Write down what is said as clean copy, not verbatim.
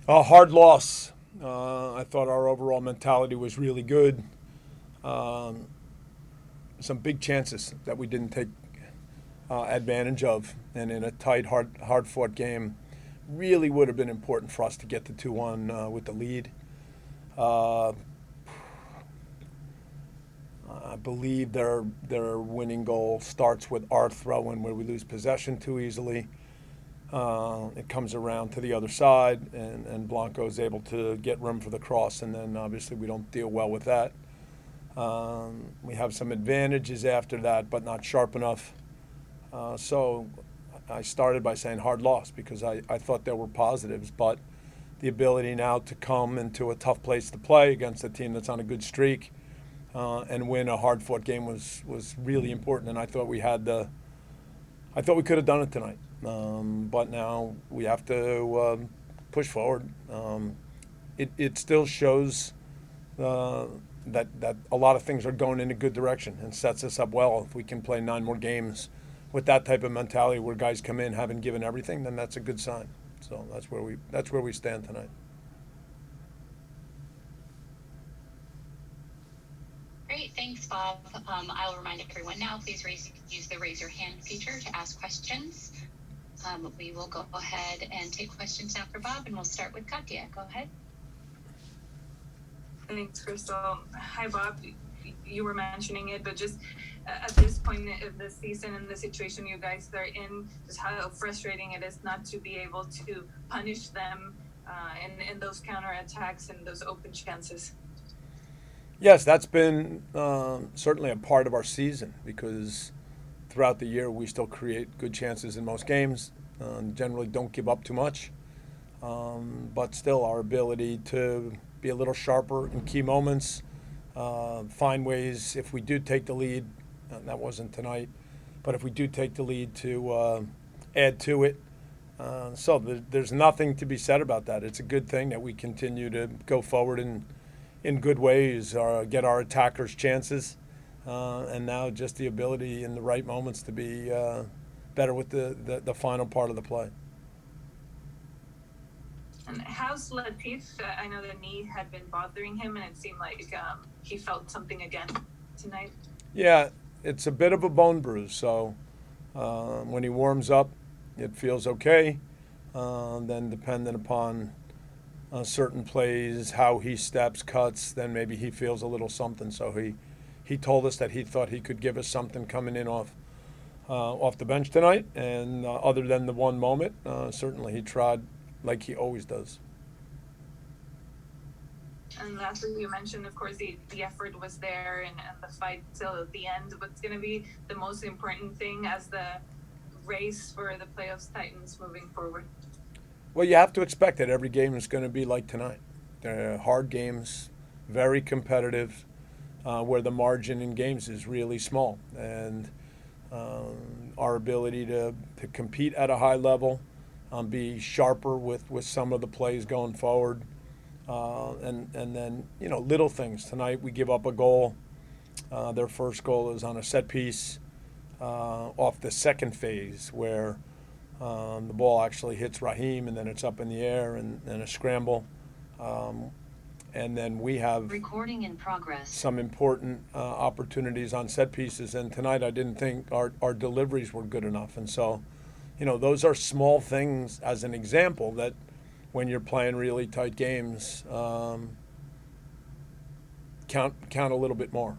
A hard loss. I thought our overall mentality was really good. Um, some big chances that we didn't take advantage of, and in a tight, hard-fought game, really would have been important for us to get the 2-1 with the lead. Uh, I believe their winning goal starts with our throw in where we lose possession too easily. It comes around to the other side, and Blanco is able to get room for the cross, and then obviously we don't deal well with that. We have some advantages after that, but not sharp enough. So I started by saying hard loss because I thought there were positives, but the ability now to come into a tough place to play against a team that's on a good streak and win a hard-fought game was really important, and I thought we could have done it tonight. But now we have to push forward. It still shows that a lot of things are going in a good direction and sets us up well. If we can play 9 more games with that type of mentality where guys come in having given everything, then that's a good sign. So that's where we stand tonight. Great, thanks, Bob. I will remind everyone now, please use the raise your hand feature to ask questions. We will go ahead and take questions now for Bob, and we'll start with Katya. Go ahead. Thanks, Crystal. Hi, Bob. You were mentioning it, but just at this point of the season and the situation you guys are in, just how frustrating it is not to be able to punish them in those counterattacks and those open chances. Yes, that's been certainly a part of our season because throughout the year we still create good chances in most games. Generally, don't give up too much, but still our ability to be a little sharper in key moments, find ways if we do take the lead. That wasn't tonight, but if we do take the lead to add to it. So there's nothing to be said about that. It's a good thing that we continue to go forward in good ways, get our attackers chances, and now just the ability in the right moments to be better with the final part of the play. And how's Latif? I know the knee had been bothering him, and it seemed like he felt something again tonight. Yeah, it's a bit of a bone bruise, so when he warms up, it feels okay. Then depending upon certain plays, how he steps, cuts, then maybe he feels a little something. So he told us that he thought he could give us something coming in off the bench tonight. And other than the one moment, certainly he tried like he always does. And lastly, you mentioned, of course, the effort was there and the fight till the end. What's going to be the most important thing as the race for the playoffs Titans moving forward? Well, you have to expect that every game is going to be like tonight. They're hard games, very competitive, where the margin in games is really small. And our ability to compete at a high level, be sharper with some of the plays going forward, and then little things. Tonight we give up a goal. Their first goal is on a set piece off the second phase where the ball actually hits Raheem and then it's up in the air and a scramble. And then we have Recording in progress. some important opportunities on set pieces. And tonight I didn't think our deliveries were good enough. And so, those are small things as an example that when you're playing really tight games, count a little bit more.